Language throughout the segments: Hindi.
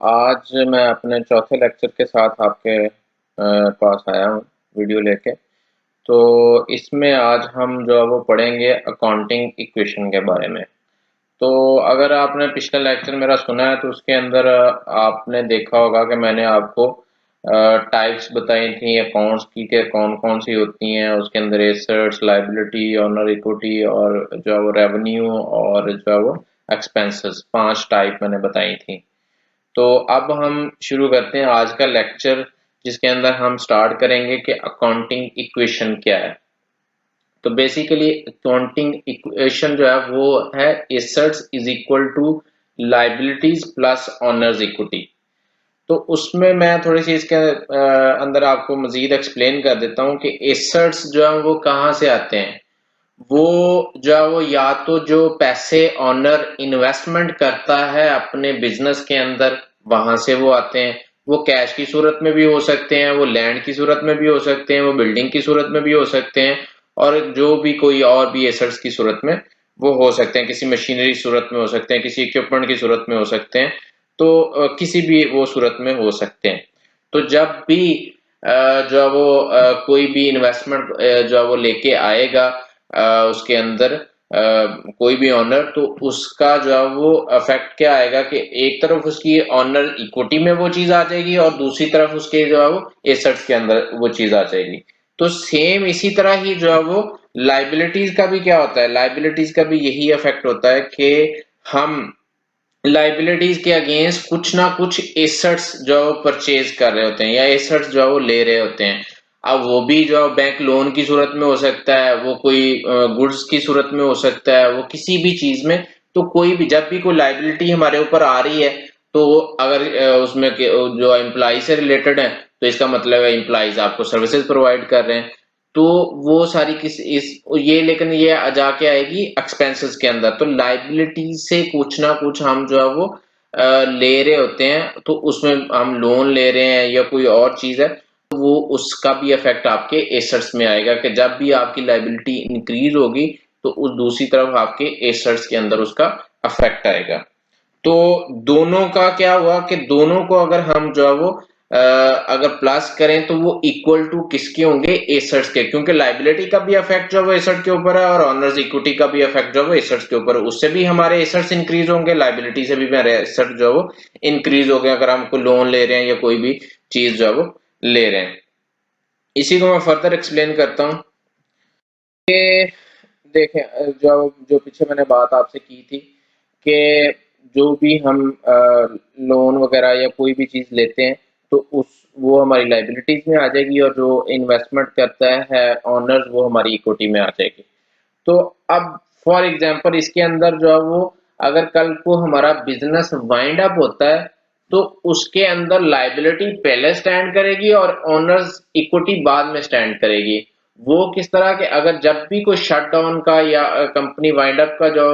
आज मैं अपने चौथे लेक्चर के साथ आपके पास आया हूँ वीडियो लेके। तो इसमें आज हम जो है वो पढ़ेंगे अकाउंटिंग इक्वेशन के बारे में। तो अगर आपने पिछला लेक्चर मेरा सुना है तो उसके अंदर आपने देखा होगा कि मैंने आपको टाइप्स बताई थी अकाउंट्स की कि कौन कौन सी होती हैं। उसके अंदर एसेट्स, लायबिलिटी, ऑनर इक्विटी और जो है वो रेवेन्यू और जो है वो एक्सपेंसेस, 5 टाइप मैंने बताई थी। तो अब हम शुरू करते हैं आज का लेक्चर, जिसके अंदर हम स्टार्ट करेंगे कि अकाउंटिंग इक्वेशन क्या है। तो बेसिकली अकाउंटिंग इक्वेशन जो है वो है assets is equal to liabilities plus owner's equity. तो उसमें मैं थोड़ी सी इसके अंदर आपको मजीद एक्सप्लेन कर देता हूँ कि एसेट्स जो है वो कहाँ से आते हैं। वो जो है वो या तो जो पैसे ऑनर इन्वेस्टमेंट करता है अपने बिजनेस के अंदर, वहां से वो आते हैं। वो कैश की सूरत में भी हो सकते हैं, वो लैंड की सूरत में भी हो सकते हैं, वो बिल्डिंग की सूरत में भी हो सकते हैं, और जो भी कोई और भी एसेट्स की सूरत में वो हो सकते हैं। किसी मशीनरी सूरत में हो सकते हैं, किसी इक्विपमेंट की सूरत में हो सकते हैं। तो किसी भी वो सूरत में हो सकते हैं। तो जब भी जो है वो कोई भी इन्वेस्टमेंट जो है वो लेके आएगा उसके अंदर कोई भी ऑनर, तो उसका जो है वो इफेक्ट क्या आएगा कि एक तरफ उसकी ऑनर इक्विटी में वो चीज आ जाएगी और दूसरी तरफ उसके जो है वो एसेट्स के अंदर वो चीज आ जाएगी। तो सेम इसी तरह ही जो है वो लाइबिलिटीज का भी क्या होता है, लाइबिलिटीज का भी यही इफेक्ट होता है कि हम लाइबिलिटीज के अगेंस्ट कुछ ना कुछ एसेट्स जो परचेज कर रहे होते हैं या एसेट्स जो वो ले रहे होते हैं। अब वो भी जो बैंक लोन की सूरत में हो सकता है, वो कोई गुड्स की सूरत में हो सकता है, वो किसी भी चीज में। तो कोई भी जब भी कोई लाइबिलिटी हमारे ऊपर आ रही है, तो अगर उसमें जो एम्प्लॉय से रिलेटेड है, तो इसका मतलब है एम्प्लॉयज आपको सर्विसेज प्रोवाइड कर रहे हैं। तो वो सारी किस इस ये लेकिन ये जाके आएगी एक्सपेंसेस के अंदर। तो लाइबिलिटी से कुछ ना कुछ हम जो है वो ले रहे होते हैं। तो उसमें हम लोन ले रहे हैं या कोई और चीज है, तो वो उसका भी इफेक्ट आपके एसेट्स में आएगा कि जब भी आपकी लाइबिलिटी इंक्रीज होगी, तो उस दूसरी तरफ आपके एसेट्स के अंदर उसका इफेक्ट आएगा। तो दोनों का क्या हुआ कि दोनों को अगर हम जो है वो अगर प्लस करें तो वो इक्वल टू किसके होंगे, एसेट्स के। क्योंकि लाइबिलिटी का भी इफेक्ट जो है वो एसेट के ऊपर है और ऑनर्स इक्विटी का भी इफेक्ट जो है वो एसेट्स के ऊपर है। उससे भी हमारे एसेट्स इंक्रीज होंगे, लाइबिलिटी से भी हमारे एसेट जो है वो इंक्रीज हो गए अगर हम कोई लोन ले रहे हैं या कोई भी चीज जो है वो ले रहे हैं। इसी को मैं फर्दर एक्सप्लेन करता हूँ कि देखें, जो जो पीछे मैंने बात आपसे की थी कि जो भी हम लोन वगैरह या कोई भी चीज लेते हैं, तो उस वो हमारी लाइबिलिटीज में आ जाएगी, और जो इन्वेस्टमेंट करता है ऑनर्स, वो हमारी इक्विटी में आ जाएगी। तो अब फॉर एग्जांपल इसके अंदर जो है वो अगर कल को हमारा बिजनेस वाइंड अप होता है, तो उसके अंदर लाइबिलिटी पहले स्टैंड करेगी और ओनर्स इक्विटी बाद में स्टैंड करेगी। वो किस तरह के, अगर जब भी कोई शट डाउन का या कंपनी वाइंड अप का जो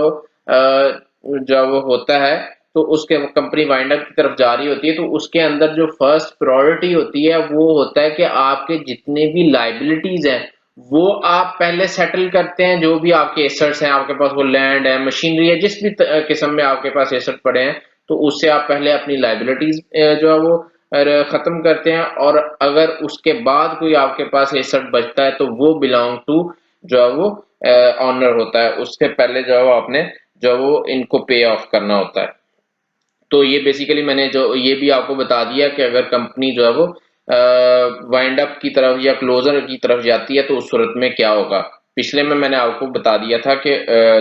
वो होता है, तो उसके कंपनी वाइंड अप की तरफ जा रही होती है, तो उसके अंदर जो फर्स्ट प्रायोरिटी होती है वो होता है कि आपके जितने भी लाइबिलिटीज हैं वो आप पहले सेटल करते हैं। जो भी आपके एसेट्स हैं, आपके पास वो लैंड है, मशीनरी है, जिस भी किस्म में आपके पास एसेट पड़े हैं, तो उससे आप पहले अपनी लाइबिलिटीज जो है वो खत्म करते हैं। और अगर उसके बाद कोई आपके पास एसेट बचता है, तो वो बिलोंग टू जो है वो ऑनर होता है। उससे पहले जो है वो आपने जो है वो इनको पे ऑफ करना होता है। तो ये बेसिकली मैंने जो ये भी आपको बता दिया कि अगर कंपनी जो है वो वाइंड अप की तरफ या क्लोजर की तरफ जाती है, तो उस सूरत में क्या होगा। पिछले में मैंने आपको बता दिया था कि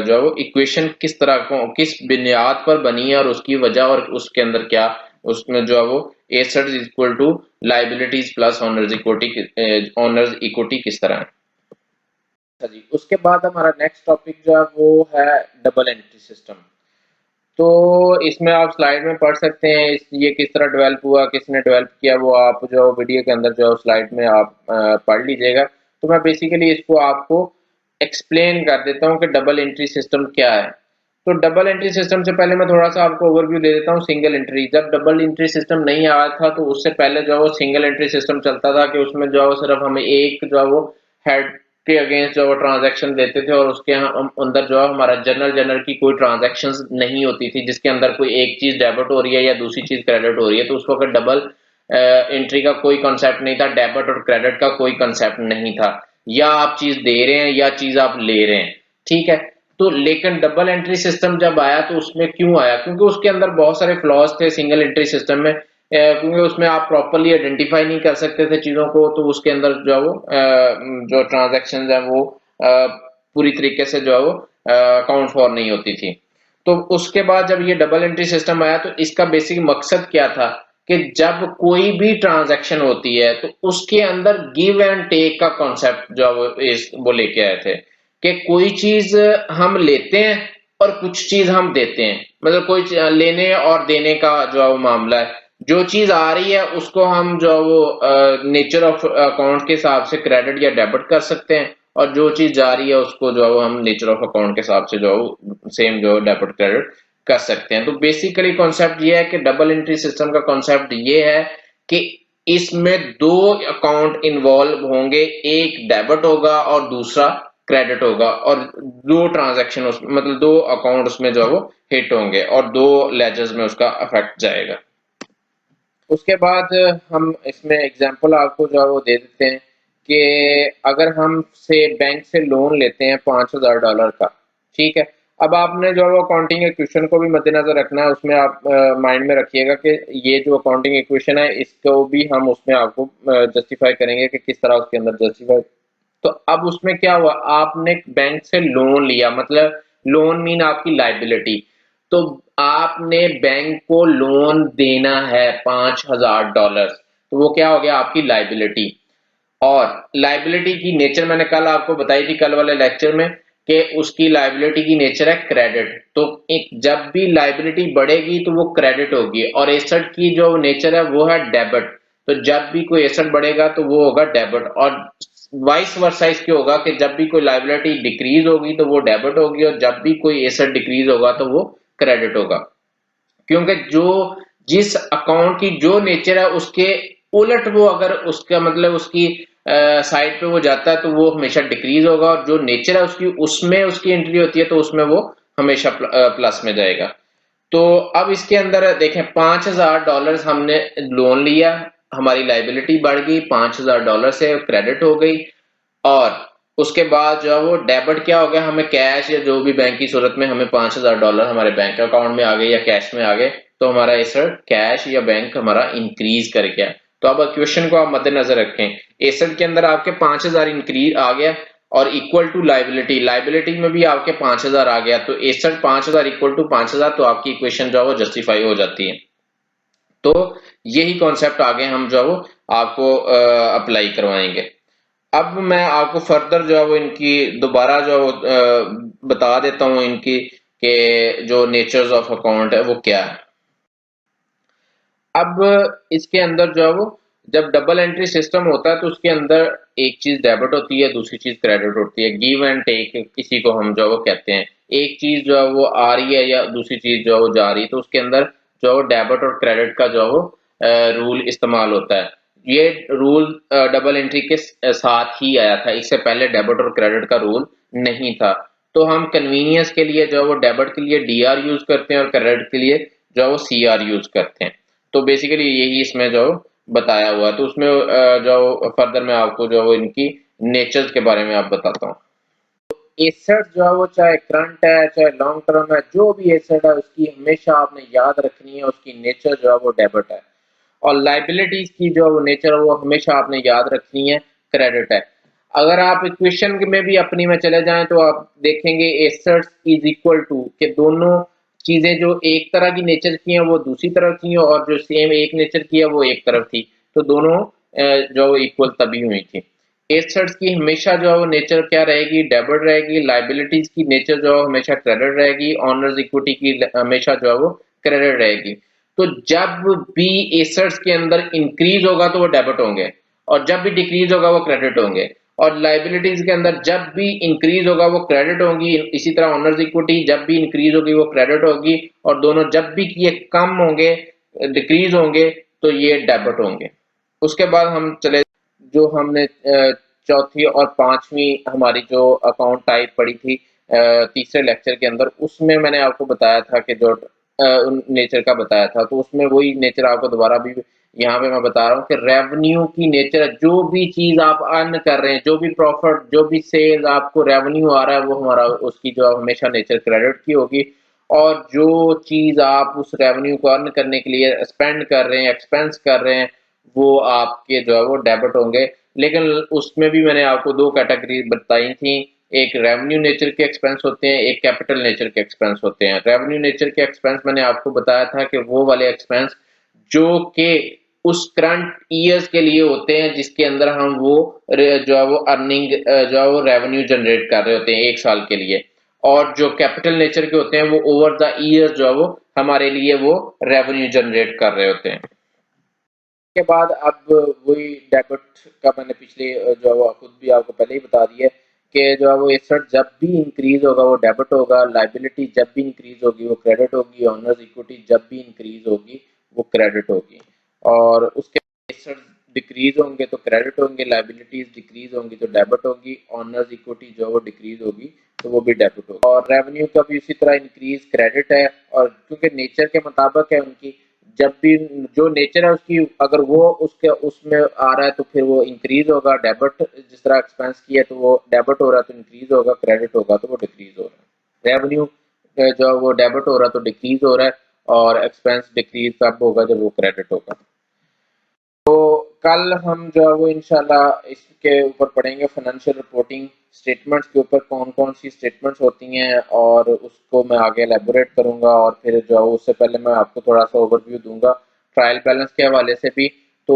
जो है वो इक्वेशन किस तरह को किस बुनियाद पर बनी है और उसकी वजह, और उसके अंदर क्या उसमें जो है वो assets equal to liabilities plus owner's equity, owner's equity किस तरह है। अच्छा जी, उसके बाद हमारा नेक्स्ट टॉपिक जो है वो है डबल एंट्री सिस्टम। तो इसमें आप स्लाइड में पढ़ सकते हैं ये किस तरह डेवलप हुआ, किसने डेवलप किया, वो आप जो वीडियो के अंदर जो स्लाइड में आप पढ़ लीजिएगा। तो मैं बेसिकली इसको आपको एक्सप्लेन कर देता हूँ कि डबल एंट्री सिस्टम क्या है। तो डबल एंट्री सिस्टम से पहले मैं थोड़ा सा आपको ओवरव्यू दे देता हूँ। सिंगल एंट्री, जब डबल एंट्री सिस्टम नहीं आया था, तो उससे पहले जो है वो सिंगल एंट्री सिस्टम चलता था कि उसमें जो है वो सिर्फ हमें एक जो है वो हेड के अगेंस्ट जो वो ट्रांजैक्शन देते थे, और उसके अंदर जो है हमारा जनरल की कोई ट्रांजैक्शंस नहीं होती थी जिसके अंदर कोई एक चीज डेबिट हो रही है या दूसरी चीज क्रेडिट हो रही है। तो उस वक्त डबल एंट्री का कोई कंसेप्ट नहीं था, डेबिट और क्रेडिट का कोई कंसेप्ट नहीं था, या आप चीज दे रहे हैं या चीज आप ले रहे हैं, ठीक है। तो लेकिन डबल एंट्री सिस्टम जब आया तो उसमें क्यों आया, क्योंकि उसके अंदर बहुत सारे फ्लॉज थे सिंगल एंट्री सिस्टम में, क्योंकि उसमें आप प्रॉपरली आइडेंटिफाई नहीं कर सकते थे चीजों को, तो उसके अंदर जो है वो जो ट्रांजैक्शन है वो पूरी तरीके से जो है वो अकाउंट फॉर नहीं होती थी। तो उसके बाद जब ये डबल एंट्री सिस्टम आया तो इसका बेसिक मकसद क्या था कि जब कोई भी ट्रांजैक्शन होती है तो उसके अंदर गिव एंड टेक का कॉन्सेप्ट जो वो लेके आए थे, कि कोई चीज हम लेते हैं और कुछ चीज हम देते हैं, मतलब कोई लेने और देने का जो है वो मामला है। जो चीज आ रही है उसको हम जो है वो नेचर ऑफ अकाउंट के हिसाब से क्रेडिट या डेबिट कर सकते हैं, और जो चीज जा रही है उसको जो है वो हम नेचर ऑफ अकाउंट के हिसाब से जो है वो सेम जो है डेबिट क्रेडिट कर सकते हैं। तो बेसिकली कॉन्सेप्ट ये है कि डबल एंट्री सिस्टम का कॉन्सेप्ट ये है कि इसमें दो अकाउंट इन्वॉल्व होंगे, एक डेबिट होगा और दूसरा क्रेडिट होगा, और दो ट्रांजैक्शन उसमें मतलब दो अकाउंट उसमें जो है वो हिट होंगे और दो लेजर्स में उसका इफेक्ट जाएगा। उसके बाद हम इसमें एग्जांपल आपको जो है वो दे देते हैं कि अगर हम से बैंक से लोन लेते हैं $5000 का, ठीक है। अब आपने जो है वो अकाउंटिंग इक्वेशन को भी मद्देनजर रखना है, उसमें आप माइंड में रखिएगा कि ये जो अकाउंटिंग इक्वेशन है इसको भी हम उसमें आपको जस्टिफाई करेंगे कि किस तरह उसके अंदर जस्टिफाई। तो अब उसमें क्या हुआ, आपने बैंक से लोन लिया, मतलब लोन मीन आपकी लाइबिलिटी, तो आपने बैंक को लोन देना है $5000, तो वो क्या हो गया आपकी लाइबिलिटी। और लाइबिलिटी की नेचर मैंने कल आपको बताई थी, कल वाले लेक्चर में, कि उसकी लाइबिलिटी की नेचर है क्रेडिट। तो एक जब भी लाइबिलिटी बढ़ेगी तो वो क्रेडिट होगी, और एसेट की जो नेचर है वो है डेबिट। तो जब भी कोई एसेट बढ़ेगा तो वो होगा डेबिट, और वाइस वर्सा इसके होगा कि जब भी कोई लाइबिलिटी डिक्रीज होगी तो वो डेबिट होगी, और जब भी कोई एसेट डिक्रीज होगा तो वो क्रेडिट होगा। क्योंकि जो जिस अकाउंट की जो नेचर है उसके उलट वो अगर उसका मतलब उसकी साइड पे वो जाता है तो वो हमेशा डिक्रीज होगा, और जो नेचर है उसकी उसमें उसकी एंट्री होती है तो उसमें वो हमेशा प्लस में जाएगा। तो अब इसके अंदर देखें, $5000 हमने लोन लिया, हमारी लाइबिलिटी बढ़ गई, $5000 से क्रेडिट हो गई, और उसके बाद जो है वो डेबिट क्या हो गया, हमें कैश या जो भी बैंक की सूरत में हमें $5000 हमारे बैंक अकाउंट में आ गए या कैश में आ गए, तो हमारा एसेट कैश या बैंक हमारा इंक्रीज कर गया। तो अब क्वेश्चन को आप मद्देनजर रखें, एसेट के अंदर आपके 5000 इंक्रीज आ गया और इक्वल टू लाइबिलिटी, लाइबिलिटी में भी आपके 5000 आ गया, तो एसेट 5000 इक्वल टू 5000, तो आपकी इक्वेशन जो है वो जस्टिफाई हो जाती है। तो यही कॉन्सेप्ट आगे हम जो है वो आपको अप्लाई करवाएंगे। अब मैं आपको फर्दर जो है वो इनकी दोबारा जो बता देता हूँ इनकी कि जो नेचर्स ऑफ अकाउंट है वो क्या है। अब इसके अंदर जो है वो जब डबल एंट्री सिस्टम होता है तो उसके अंदर एक चीज डेबिट होती है, दूसरी चीज क्रेडिट होती है, गिव एंड टेक किसी को हम जो है वो कहते हैं। एक चीज जो है वो आ रही है या दूसरी चीज जो है वो जा रही है, तो उसके अंदर जो है वो डेबिट और क्रेडिट का जो है वो रूल इस्तेमाल होता है। ये रूल डबल एंट्री के साथ ही आया था, इससे पहले डेबिट और क्रेडिट का रूल नहीं था। तो हम कन्वीनियंस के लिए जो है वो डेबिट के लिए डीआर यूज करते हैं और क्रेडिट के लिए जो है वो सीआर यूज करते हैं। तो बेसिकली यही इसमें जो बताया हुआ है, तो उसमें जो फर्दर मैं आपको जो इनकी नेचर्स के बारे में आप बताता हूँ। एसेट जो है वो चाहे करंट है चाहे लॉन्ग टर्म है, जो भी एसेट है उसकी हमेशा आपने याद रखनी है उसकी नेचर जो है वो डेबिट है, और लाइबिलिटीज की जो वो नेचर है वो हमेशा आपने याद रखनी है क्रेडिट है। अगर आप इक्वेशन में भी अपनी में चले जाएं तो आप देखेंगे एसेट्स इज इक्वल टू के दोनों चीजें जो एक तरह की नेचर की हैं वो दूसरी तरफ थी, और जो सेम एक नेचर की है वो एक तरफ थी, तो दोनों जो इक्वल तभी हुई थी। एसेट्स की हमेशा जो है वो नेचर क्या रहेगी, डेबिट रहेगी, लाइबिलिटीज की नेचर जो है हमेशा क्रेडिट रहेगी, ऑनर्स इक्विटी की हमेशा जो है वो क्रेडिट रहेगी। तो जब भी एसेट्स के अंदर इंक्रीज होगा तो वो डेबिट होंगे, और जब भी डिक्रीज होगा वो क्रेडिट होंगे, और लाइबिलिटीज के अंदर जब भी इंक्रीज होगा वो क्रेडिट होगी, इसी तरह ऑनर्स इक्विटी जब भी इंक्रीज होगी वो क्रेडिट होगी, और दोनों जब भी ये कम होंगे डिक्रीज होंगे तो ये डेबिट होंगे। उसके बाद हम चले जो हमने चौथी और पांचवी हमारी जो अकाउंट टाइप पड़ी थी तीसरे लेक्चर के अंदर, उसमें मैंने आपको बताया था कि जो नेचर का बताया था, तो उसमें वही नेचर आपको दोबारा भी यहाँ पे मैं बता रहा हूँ कि रेवेन्यू की नेचर, जो भी चीज आप अर्न कर रहे हैं, जो भी प्रॉफिट, जो भी सेल्स आपको रेवेन्यू आ रहा है, वो हमारा उसकी जो हमेशा नेचर क्रेडिट की होगी। और जो चीज आप उस रेवेन्यू को अर्न करने के लिए स्पेंड कर रहे हैं, एक्सपेंस कर रहे हैं, वो आपके जो है वो डेबिट होंगे। लेकिन उसमें भी मैंने आपको दो कैटेगरी बताई थी, एक रेवेन्यू नेचर के एक्सपेंस होते हैं, एक कैपिटल नेचर के एक्सपेंस होते हैं। रेवेन्यू नेचर के एक्सपेंस मैंने आपको बताया था कि वो वाले एक्सपेंस जो कि उस करंट ईयर्स के लिए होते हैं, जिसके अंदर हम वो जो है वो अर्निंग जो है वो रेवेन्यू जनरेट कर रहे होते हैं एक साल के लिए। और जो कैपिटल नेचर के होते हैं वो ओवर द ईयर जो है वो हमारे लिए वो रेवेन्यू जनरेट कर रहे होते हैं। के बाद अब वही डेबिट का मैंने पिछले जो है वो खुद भी आपको पहले ही बता दिया कि जो है वो एसेट जब भी इंक्रीज होगा वो डेबिट होगा, लाइबिलिटी जब भी इंक्रीज होगी वो क्रेडिट होगी, ऑनर्स इक्विटी जब भी इंक्रीज होगी वो क्रेडिट होगी। और उसके एसेट डिक्रीज होंगे तो क्रेडिट होंगे, लाइबिलिटीज डिक्रीज होंगी तो डेबिट होगी, ऑनर्स इक्विटी जो वो डिक्रीज होगी तो वो भी डेबिट होगी। और रेवेन्यू का भी इसी तरह इंक्रीज क्रेडिट है, और क्योंकि नेचर के मुताबिक है उनकी, जब भी जो नेचर है उसकी, अगर वो उसके उसमें आ रहा है तो फिर वो इंक्रीज होगा, डेबिट जिस तरह एक्सपेंस किया तो वो डेबिट हो रहा है तो इंक्रीज होगा, क्रेडिट होगा तो वो डिक्रीज हो रहा है। रेवेन्यू जो वो डेबिट हो रहा है तो डिक्रीज हो रहा है, और एक्सपेंस डिक्रीज तब होगा जब वो क्रेडिट होगा। तो कल हम जो है वो इंशाल्लाह इसके ऊपर पढ़ेंगे फाइनेंशियल रिपोर्टिंग स्टेटमेंट्स के ऊपर, कौन कौन सी स्टेटमेंट्स होती हैं, और उसको मैं आगे एलेबोरेट करूंगा। और फिर जो है उससे पहले मैं आपको थोड़ा सा ओवरव्यू दूंगा ट्रायल बैलेंस के हवाले से भी। तो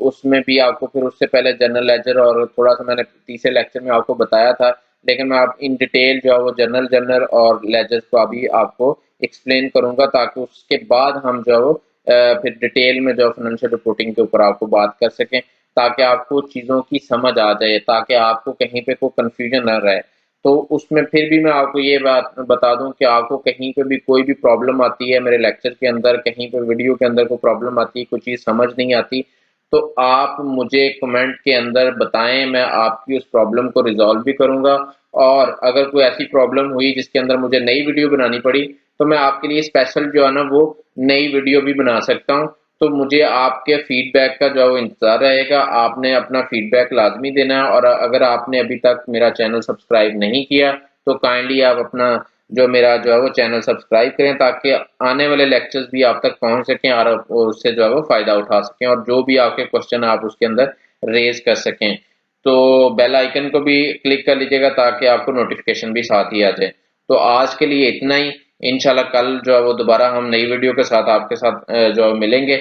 उसमें भी आपको फिर उससे पहले जनरल लेजर, और थोड़ा सा मैंने तीसरे लेक्चर में आपको बताया था, लेकिन मैं आप इन डिटेल जो है वो जनरल और लेजर्स को अभी आपको एक्सप्लेन करूंगा, ताकि उसके बाद हम जो है वो फिर डिटेल में जो फाइनेंशियल रिपोर्टिंग के ऊपर आपको बात कर सकें, ताकि आपको चीज़ों की समझ आ जाए, ताकि आपको कहीं पे कोई कंफ्यूजन ना रहे। तो उसमें फिर भी मैं आपको ये बात बता दूं कि आपको कहीं पे भी कोई भी प्रॉब्लम आती है मेरे लेक्चर के अंदर, कहीं पे वीडियो के अंदर कोई प्रॉब्लम आती है, कोई चीज़ समझ नहीं आती, तो आप मुझे कमेंट के अंदर बताएं, मैं आपकी उस प्रॉब्लम को रिजॉल्व भी करूंगा। और अगर कोई ऐसी प्रॉब्लम हुई जिसके अंदर मुझे नई वीडियो बनानी पड़ी, तो मैं आपके लिए स्पेशल जो है ना वो नई वीडियो भी बना सकता हूँ। तो मुझे आपके फीडबैक का जो है वो इंतज़ार रहेगा, आपने अपना फीडबैक लाजमी देना है। और अगर आपने अभी तक मेरा चैनल सब्सक्राइब नहीं किया तो काइंडली आप अपना जो मेरा जो है वो चैनल सब्सक्राइब करें, ताकि आने वाले लेक्चर्स भी आप तक पहुंच सकें, और उससे जो है वो फ़ायदा उठा सकें, और जो भी आपके क्वेश्चन आप उसके अंदर रेज कर सकें। तो बेल आइकन को भी क्लिक कर लीजिएगा ताकि आपको नोटिफिकेशन भी साथ ही आ जाए। तो आज के लिए इतना ही। इंशाल्लाह कल जो है वो दोबारा हम नई वीडियो के साथ आपके साथ जो है मिलेंगे।